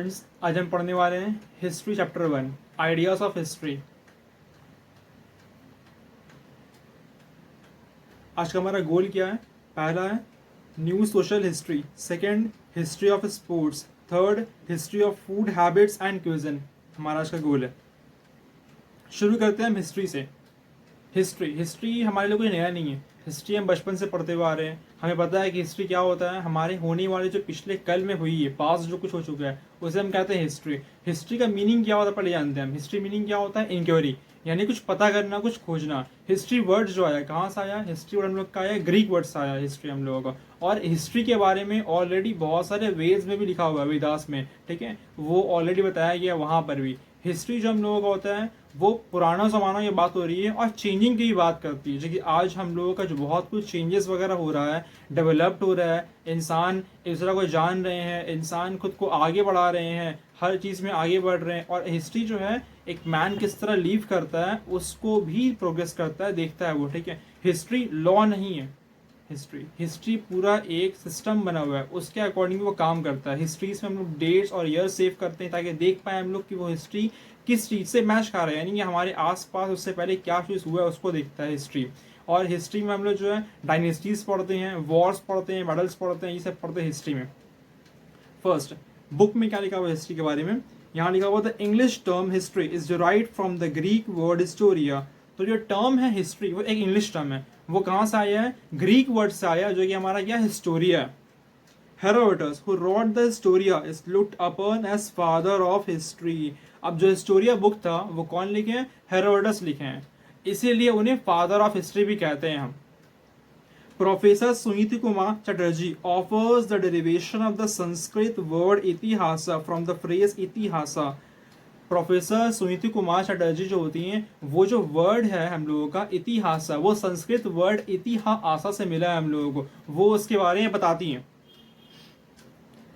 Friends, आज हम पढ़ने वाले हैं history chapter 1 ideas of history. आज का हमारा गोल क्या है? पहला है new social history, second history of sports, third history of food habits and cuisine. हमारा आज का गोल है। शुरू करते हैं हम हिस्ट्री से। हिस्ट्री हमारे लिए कोई नया नहीं है। हिस्ट्री हम बचपन से पढ़ते हुए आ रहे हैं। हमें पता है कि हिस्ट्री क्या होता है। हमारे होने वाले जो पिछले कल में हुई है, पास्ट जो कुछ हो चुका है, उसे हम कहते हैं हिस्ट्री। हिस्ट्री का मीनिंग क्या होता है पहले जानते हैं हम। हिस्ट्री मीनिंग क्या होता है? इंक्वायरी, यानी कुछ पता करना, कुछ खोजना। हिस्ट्री वर्ड जो आया कहाँ से आया? हिस्ट्री वर्ड हम लोग का आया, ग्रीक वर्ड से आया हिस्ट्री हम लोगों का। और हिस्ट्री के बारे में ऑलरेडी बहुत सारे वेज में भी लिखा हुआ है, वेदास में, ठीक है, वो ऑलरेडी बताया गया वहां पर भी। हिस्ट्री जो हम लोगों का होता है वो पुराना ज़माना की बात हो रही है और चेंजिंग की बात करती है। जो कि आज हम लोगों का जो बहुत कुछ चेंजेस वगैरह हो रहा है, डेवलप्ड हो रहा है, इंसान एक दूसरे को जान रहे हैं, इंसान खुद को आगे बढ़ा रहे हैं, हर चीज़ में आगे बढ़ रहे हैं। और हिस्ट्री जो है एक मैन किस तरह लीव करता है उसको भी प्रोग्रेस करता है, देखता है वो, ठीक है। हिस्ट्री लॉ नहीं है। हिस्ट्री पूरा एक सिस्टम बना हुआ है, उसके अकॉर्डिंग वो काम करता है। हिस्ट्रीज में हम लोग डेट्स और ईयर सेव करते हैं ताकि देख पाए हम लोग कि वो हिस्ट्री किस चीज़ से मैच खा रहा है, यानी कि हमारे आसपास उससे पहले क्या चीज़ हुआ है उसको देखता है हिस्ट्री। और हिस्ट्री में हम लोग जो है डायनेस्टीज पढ़ते हैं, वॉर्स पढ़ते हैं, मेडल्स पढ़ते हैं, ये सब पढ़ते हैं हिस्ट्री में। फर्स्ट बुक में क्या लिखा हुआ है हिस्ट्री के बारे में? यहाँ लिखा हुआ था English term history is derived from the Greek word Historia. तो जो टर्म है हिस्ट्री वो एक इंग्लिश टर्म है। वो कहाँ से आया है? ग्रीक वर्ड से आया, जो कि हमारा क्या हिस्टोरिया है। Herodotus, who wrote the Historia, is looked upon as father of history. अब जो हिस्टोरिया बुक था वो कौन लिखे हैं? हेरोडस लिखे हैं, इसीलिए उन्हें फादर ऑफ हिस्ट्री भी कहते हैं हम। Professor Suniti Kumar Chatterjee offers the derivation of the Sanskrit word itihasa from the phrase itihasa. Professor Suniti Kumar Chatterjee जो होती हैं, वो जो वर्ड है हम लोगों का इतिहासा, वो संस्कृत वर्ड इतिहासा से मिला है हम लोगों को, वो उसके बारे में बताती हैं।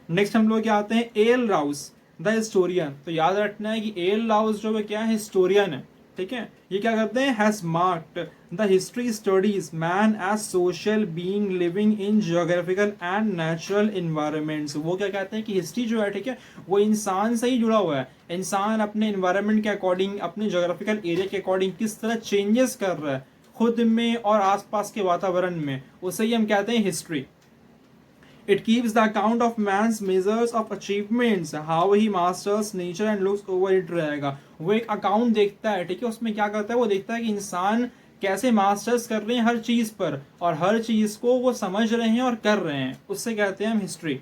नेक्स्ट हम लोग क्या आते हैं? L Rouse the historian. तो याद रखना है कि एल राउस जो है क्या है? हिस्टोरियन है, ठीक है। ये क्या करते हैं? Has marked the history studies man as social being living in geographical and natural environments. वो क्या कहते हैं कि हिस्ट्री जो है, ठीक है, वो इंसान से ही जुड़ा हुआ है। इंसान अपने इन्वायरमेंट के अकॉर्डिंग, अपने जियोग्राफिकल एरिया के अकॉर्डिंग किस तरह चेंजेस कर रहा है खुद में और आसपास के वातावरण में, उसे ही हम कहते हैं history. It keeps the account of man's measures of achievements, how he masters nature and looks over it रहेगा। वो एक अकाउंट देखता है, ठीक है, उसमें क्या करता है? वो देखता है कि इंसान कैसे मास्टर्स कर रहे हैं हर चीज पर, और हर चीज को वो समझ रहे हैं और कर रहे हैं, उससे कहते हैं हम हिस्ट्री।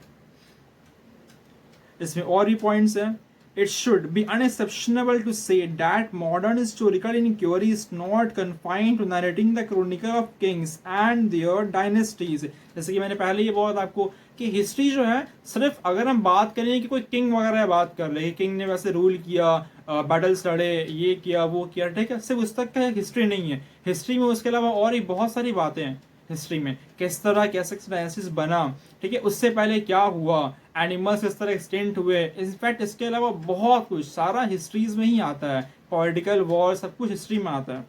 इसमें और भी पॉइंट्स हैं। It should be unexceptionable to say that modern historical inquiry is not confined to narrating the chronicle of kings and their dynasties। जैसे कि मैंने पहले ये बोला था आपको कि हिस्ट्री जो है सिर्फ अगर हम बात करें कि कोई किंग वगैरह बात कर ले, किंग ने वैसे रूल किया, बैटल्स लड़े, ये किया वो किया, ठीक है, सिर्फ उस तक का हिस्ट्री नहीं है। हिस्ट्री में उसके अलावा और भी बहुत सारी बातें हैं। हिस्ट्री में किस तरह कैसे डायनेस्टीज बना, ठीक है, उससे पहले क्या हुआ, एनिमल्स किस तरह एक्सटेंट हुए, इनफैक्ट इसके अलावा बहुत कुछ सारा हिस्ट्रीज में ही आता है। पॉलिटिकल वॉर सब कुछ हिस्ट्री में आता है।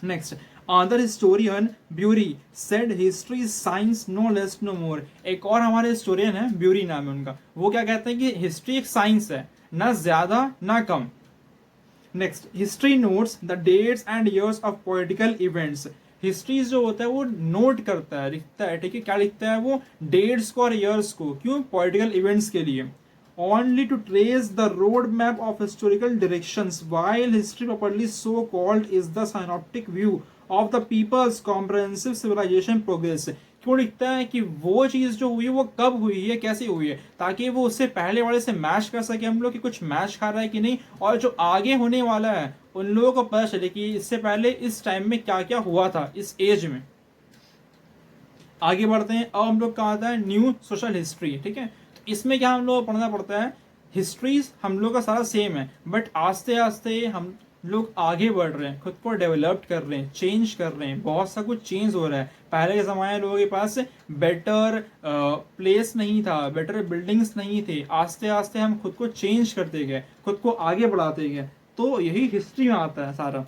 Next, other historian Bury said history science no less no more. एक और हमारे हिस्टोरियन है, ब्यूरी नाम है उनका, वो क्या कहते हैं कि हिस्ट्री एक साइंस है, ना ज्यादा ना कम। Next, history notes the dates and years of political events. History जो होता है वो नोट करता है, लिखता है, ठीक है, क्या लिखता है वो? डेट्स को और ईयर्स को। क्यों? पॉलिटिकल इवेंट्स के लिए। Only to trace the road map of historical directions, while history properly so called is the synoptic view of the people's comprehensive civilization progress. क्यों लिखता है कि वो चीज जो हुई वो कब हुई है, कैसे हुई है, ताकि वो उससे पहले वाले से मैच कर सके हम लोग कि कुछ मैच खा रहा है कि नहीं, और जो आगे होने वाला है उन लोगों को पता चले कि इससे पहले इस टाइम में क्या क्या हुआ था इस एज में। आगे बढ़ते हैं। अब हम लोग कहा आता है न्यू सोशल हिस्ट्री, ठीक है। तो इसमें क्या हम लोग पढ़ना पड़ता है? हिस्ट्रीज हम लोग का सारा सेम है, बट आस्ते आस्ते हम लोग आगे बढ़ रहे हैं, खुद को डेवलप कर रहे हैं, चेंज कर रहे हैं, बहुत सा कुछ चेंज हो रहा है। पहले के ज़माने लोगों के पास बेटर प्लेस नहीं था, बेटर बिल्डिंग्स नहीं थे, आस्ते आस्ते हम खुद को चेंज करते गए, खुद को आगे बढ़ाते गए। तो यही हिस्ट्री में आता है सारा।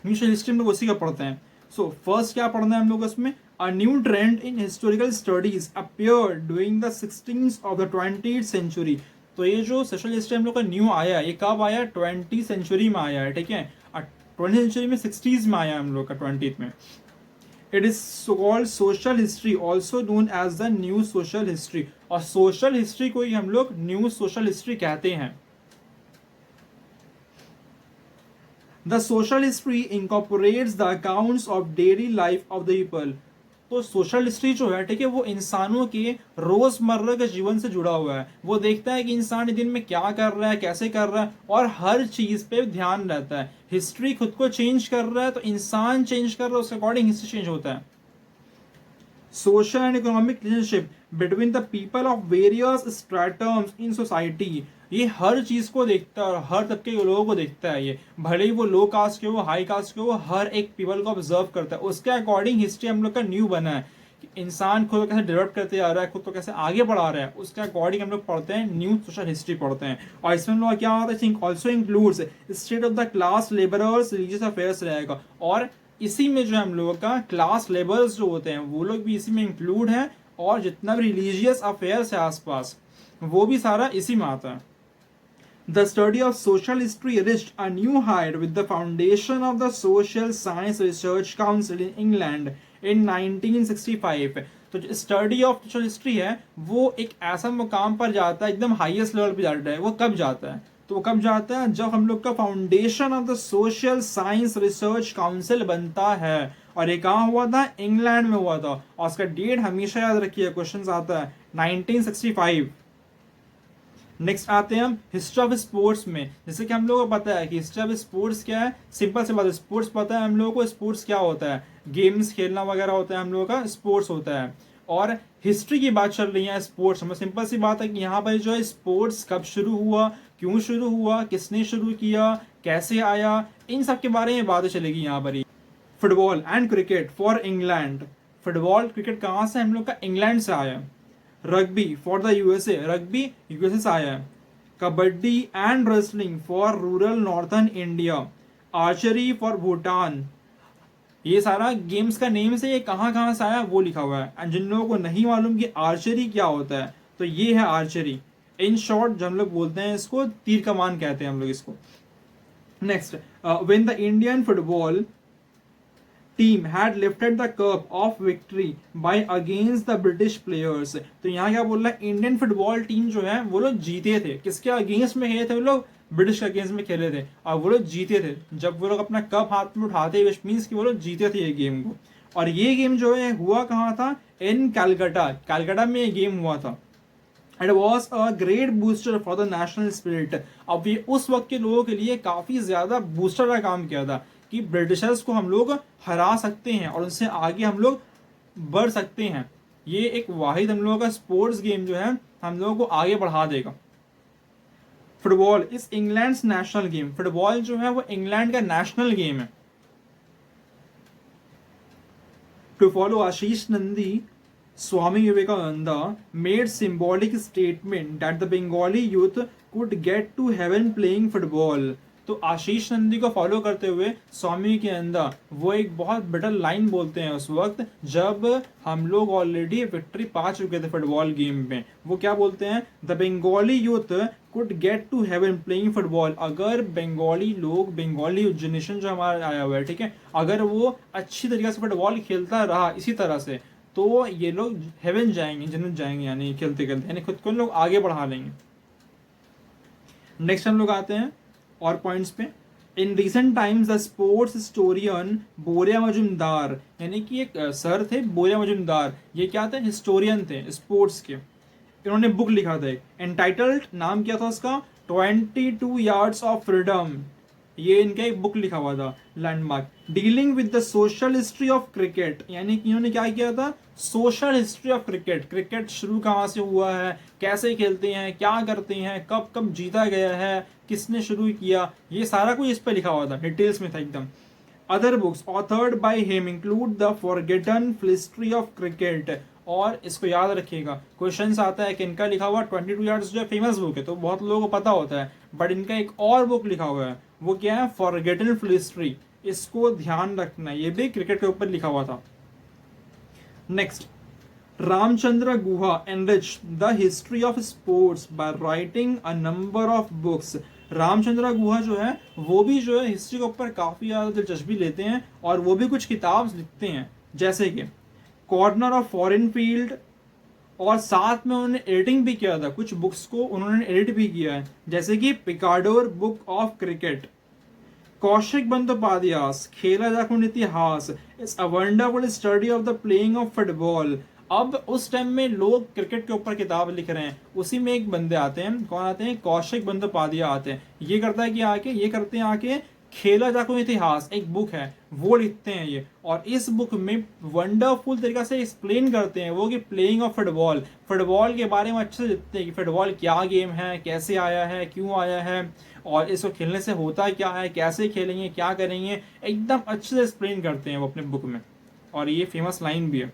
न्यू हिस्ट्री में लोग उसी का पढ़ते हैं। सो फर्स्ट क्या पढ़ना है हम लोग इसमें? A new trend in historical studies appeared during the 16th of the 20th century। तो ये जो सोशल हिस्ट्री हम लोग का न्यू आया है, ये कब आया? 20 सेंचुरी में आया है, ठीक है। 20 सेंचुरी में 60s में आया हम लोग का 20th में। It is called social history, also known as the new social history. और सोशल हिस्ट्री को ही हम लोग न्यू सोशल हिस्ट्री कहते हैं। The social history incorporates the accounts of daily life of the people. तो सोशल हिस्ट्री जो है, ठीक है, वो इंसानों के रोजमर्रा के जीवन से जुड़ा हुआ है। वो देखता है कि इंसान दिन में क्या कर रहा है, कैसे कर रहा है, और हर चीज पे ध्यान रहता है। हिस्ट्री खुद को चेंज कर रहा है तो इंसान चेंज कर रहा है, उसके अकॉर्डिंग हिस्ट्री चेंज होता है। social and economic relationship between the people of various stratums in society। ये हर चीज को देखता है और हर तबके के लोगों को देखता है। ये भले ही वो लो कास्ट के हो, हाई कास्ट के हो, हर एक पीपल को ऑब्जर्व करता है। उसके अकॉर्डिंग हिस्ट्री हम लोग का न्यू बना है कि इंसान खुद को कैसे डेवलप करते जा रहा है, खुद को कैसे आगे बढ़ा रहा है, उसके अकॉर्डिंग हम लोग पढ़ते हैं, न्यू सोशल हिस्ट्री पढ़ते हैं। और इसमें हम लोग क्या होता है, also includes state of the class, labourers, religious affairs रहेगा। और इसी में जो हम लोगों का क्लास लेबर्स जो होते हैं वो लोग भी इसी में इंक्लूड हैं, और जितना भी रिलीजियस अफेयर्स है आसपास वो भी सारा इसी में आता है। The study of social history reached a new height with the foundation of the Social Science Research Council in England in 1965। तो जो स्टडी ऑफ सोशल हिस्ट्री है वो एक ऐसा मुकाम पर जाता है, एकदम हाईएस्ट लेवल पे जाता है। वो कब जाता है? तो वो कब जाता है जब हम लोग का foundation of the social science research council बनता है। और ये कहाँ हुआ था? इंग्लैंड में हुआ था। और उसका डेट हमेशा याद रखिए, क्वेश्चन आता है 1965। नेक्स्ट आते हैं हम हिस्ट्री ऑफ स्पोर्ट्स में। जैसे कि हम लोगों को पता है कि हिस्ट्री ऑफ स्पोर्ट्स क्या है, सिंपल से बात है, स्पोर्ट्स पता है हम लोगों को। स्पोर्ट्स क्या होता है? गेम्स खेलना वगैरह होता है हम लोगों का, स्पोर्ट्स होता है। और हिस्ट्री की बात चल रही है स्पोर्ट्स में। सिंपल सी बात है कि यहाँ पर जो है स्पोर्ट्स कब शुरू हुआ, क्यों शुरू हुआ, किसने शुरू किया, कैसे आया, इन सब के बारे में बातें चलेगी यहाँ पर ही। Football and cricket for England. Football cricket कहाँ से हम लोग का? इंग्लैंड से आया। Rugby for the USA, rugby USA से आया है। Kabaddi and wrestling for rural northern India. Archery for Bhutan. ये सारा गेम्स का नेम से, ये कहाँ कहाँ से आया वो लिखा हुआ है। एंड जिन लोगों को नहीं मालूम कि आर्चरी क्या होता है, तो ये है आर्चरी। इन शॉर्ट जो हम लोग बोलते हैं इसको, तीर कमान कहते हैं हम लोग इसको। Next, when the Indian football team had lifted the cup of victory by against the British players. तो यहाँ क्या बोल रहा है? इंडियन फुटबॉल टीम जो है वो लोग जीते थे। किसके अगेंस्ट में खेले थे? वो लोग ब्रिटिश के अगेंस्ट में खेले थे और वो लोग जीते थे। जब वो लोग अपना कप हाथ में उठाते विच मीन्स कि वो लोग जीते थे ये गेम को। और ये गेम जो है हुआ कहाँ था? इन कैलकाटा। कैलकाटा में ये गेम हुआ था। It was a great booster for the national spirit। अब ये उस वक्त के लोगों के लिए काफी ज्यादा बूस्टर का काम किया था कि ब्रिटिशर्स को हम लोग हरा सकते हैं और उनसे आगे हम लोग बढ़ सकते हैं। ये एक वाहिद हम लोगों का स्पोर्ट्स गेम जो है हम लोगों को आगे बढ़ा देगा। Football is England's national game. Football जो है वो इंग्लैंड का नेशनल गेम है। To follow Ashish Nandy, Swami Vivekananda made symbolic statement that the Bengali youth could get to heaven playing football। तो आशीष नंदी को फॉलो करते हुए स्वामी के अंदर वो एक बहुत बेटर लाइन बोलते हैं उस वक्त जब हम लोग ऑलरेडी विक्ट्री पा चुके थे फुटबॉल गेम में। वो क्या बोलते हैं? The Bengali youth could get to heaven playing football. अगर बंगाली लोग, बंगाली जनरेशन जो हमारा आया हुआ है, ठीक है, अगर वो अच्छी तरीके से फुटबॉल खेलता रहा इसी तरह से, तो ये लोग हेवन जाएंगे, जन्नत जाएंगे, यानी खेलते खेलते, यानी खुद को लोग आगे बढ़ा लेंगे। नेक्स्ट हम लोग आते हैं और पॉइंट्स पे। In recent times the sports historian बोरिया मजुमदार, यानी कि एक सर थे बोरिया मजुमदार, ये क्या थे? हिस्टोरियन थे स्पोर्ट्स के। इन्होंने बुक लिखा था एंटाइटल्ड, नाम क्या था उसका? 22 यार्ड्स ऑफ फ्रीडम। ये इनका एक बुक लिखा हुआ था, landmark, dealing with the social history of cricket. यानी कि इन्होंने क्या किया था? Social history of cricket. Cricket शुरू कहाँ से हुआ है, कैसे खेलते हैं, क्या करते हैं, कब कब जीता गया है, किसने शुरू किया, ये सारा कुछ इस पर लिखा हुआ था, डिटेल्स में था एकदम। Other books authored by him include the forgotten history of cricket. और इसको याद रखिएगा, क्वेश्चंस आता है कि इनका लिखा हुआ 22 यार्ड्स जो फेमस बुक है तो बहुत लोगों को पता होता है, बट इनका एक और बुक लिखा हुआ है, वो क्या है? Forgotten history. इसको ध्यान रखना, ये भी क्रिकेट के ऊपर लिखा हुआ था। Next, Ramchandra Guha enriched the history of sports by writing a number of books. Ramachandra Guha जो है वो भी जो है हिस्ट्री के ऊपर काफी ज्यादा दिलचस्पी लेते हैं और वो भी कुछ किताब लिखते हैं, जैसे कि कॉर्नर ऑफ फॉरेन फील्ड, और साथ में उन्होंने एडिटिंग भी किया था, कुछ बुक्स को उन्होंने एडिट भी किया है, जैसे कि Picador book of cricket. Kaushik Bandopadhyay Khela Jokhon Itihash is a wonderful study of the playing of football. अब उस टाइम में लोग क्रिकेट के ऊपर किताब लिख रहे हैं, उसी में एक बंदे आते हैं, कौन आते हैं, कौशिक बंदोपाध्याय आते हैं। ये करता है कि आके ये करते हैं आके खेला जाकुन इतिहास एक बुक है वो लिखते हैं ये, और इस बुक में वंडरफुल तरीका से एक्सप्लेन करते हैं वो कि प्लेइंग ऑफ फुटबॉल, फुटबॉल के बारे में अच्छे से लिखते हैं कि फुटबॉल क्या गेम है, कैसे आया है, क्यों आया है, और इसको खेलने से होता क्या है, कैसे खेलेंगे, क्या करेंगे, एकदम अच्छे से एक्सप्लेन करते हैं वो अपने बुक में, और ये फेमस लाइन भी है।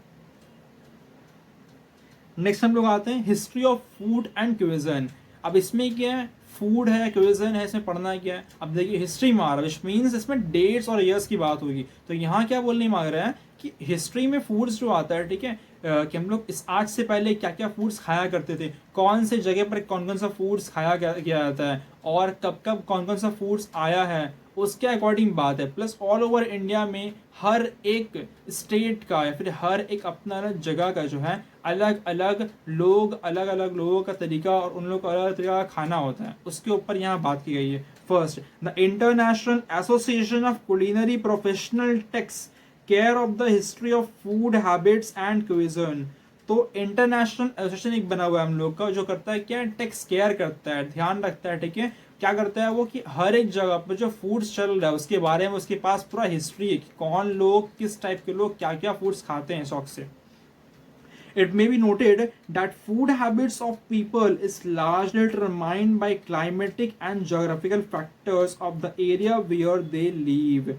नेक्स्ट हम लोग आते हैं हिस्ट्री ऑफ फूड एंड क्विज़न। अब इसमें क्या है, फूड है, क्विज़न है, इसमें पढ़ना क्या है। अब देखिए हिस्ट्री में आ रहा है, विच मीन्स इसमें डेट्स और ईयर्स की बात होगी। तो यहाँ क्या बोलने मांग रहा है कि हिस्ट्री में फूड्स जो आता है, ठीक है, कि हम लोग इस आज से पहले क्या क्या फूड्स खाया करते थे, कौन से जगह पर कौन कौन सा फूड्स खाया किया जाता है, और कब कब कौन कौन सा फूड्स आया है, उसके अकॉर्डिंग बात है। प्लस ऑल ओवर इंडिया में हर एक स्टेट का या फिर हर एक अपना अलग जगह का जो है अलग अलग लोग, अलग अलग लोगों का तरीका और उन लोगों का अलग अलग तरीका का खाना होता है, उसके ऊपर यहाँ बात की गई है। First, the international association of culinary professionals takes care of the history of food habits and cuisine. तो इंटरनेशनल एसोसिएशन एक बना हुआ है हम लोग का, जो करता है क्या, टेक्स केयर करता है, ध्यान रखता है, ठीक है, क्या करता है वो कि हर एक जगह पर जो फूड्स चल रहा है उसके बारे में उसके पास पूरा हिस्ट्री है कि कौन लोग, किस टाइप के लोग क्या क्या फूड्स खाते हैं शौक से। It may be noted that food habits of people is largely determined by climatic and geographical factors of the area where they live.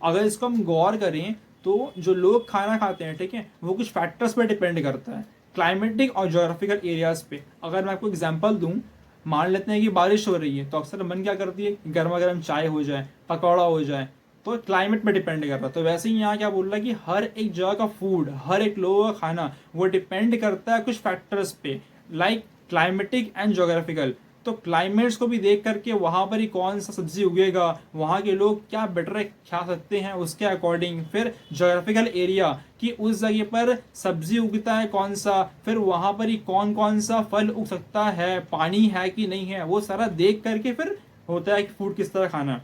अगर इसको हम गौर करें तो जो लोग खाना खाते हैं, ठीक है, वो कुछ फैक्टर्स पे डिपेंड करता है, क्लाइमेटिक और जोग्राफिकल एरियाज पे। अगर मैं आपको एग्जांपल दूं, मान लेते हैं कि बारिश हो रही है तो अक्सर मन क्या करती है, गर्मा गर्म चाय हो जाए, पकौड़ा हो जाए, तो क्लाइमेट में डिपेंड कर रहा है। तो वैसे ही यहाँ क्या बोल रहा है कि हर एक जगह का फूड, हर एक लोगों का खाना वो डिपेंड करता है कुछ फैक्टर्स पे, लाइक क्लाइमेटिक एंड जोग्राफिकल। तो क्लाइमेट्स को भी देख करके वहाँ पर ही कौन सा सब्जी उगेगा, वहाँ के लोग क्या बेटर खा सकते हैं उसके अकॉर्डिंग, फिर जोग्राफिकल एरिया कि उस जगह पर सब्जी उगता है कौन सा, फिर वहाँ पर ही कौन कौन सा फल उग सकता है, पानी है कि नहीं है, वो सारा देख करके फिर होता है कि फूड किस तरह खाना।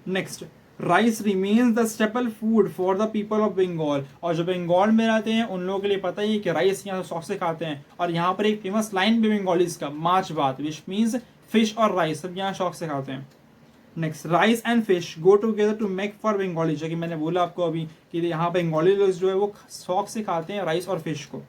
Next, rice remains the staple food for the people of Bengal. और जो बंगाल में रहते हैं उन लोगों के लिए पता ही है कि राइस यहाँ शौक से खाते हैं, और यहाँ पर एक फेमस लाइन भी बंगालीज का, माछ भात, विच मीन्स फिश और राइस सब यहाँ शौक से खाते हैं। नेक्स्ट, rice and fish go together to make for Bengali, जो कि मैंने बोला आपको अभी कि यहाँ बंगाली लोग जो है वो शौक से खाते हैं राइस और फिश को।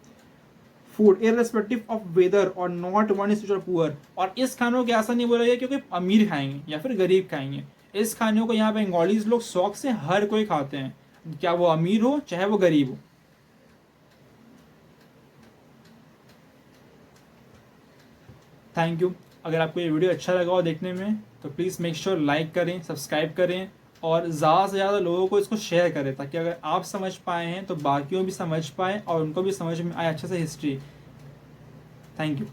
फूड इररेस्पेक्टिव ऑफ वेदर और नॉट वन इज पुअर। और इस खानों को ऐसा नहीं बोला गया क्योंकि अमीर खाएंगे या फिर गरीब खाएंगे, इस खाने को यहाँ पे बंगालीज लोग शौक से हर कोई खाते हैं, क्या वो अमीर हो चाहे वो गरीब हो। Thank you. अगर आपको ये वीडियो अच्छा लगा हो देखने में तो प्लीज़ मेक श्योर लाइक करें, सब्सक्राइब करें, और ज़्यादा से ज़्यादा लोगों को इसको शेयर करें, ताकि अगर आप समझ पाए हैं तो बाकियों भी समझ पाए और उनको भी समझ में आए अच्छे से हिस्ट्री। Thank you.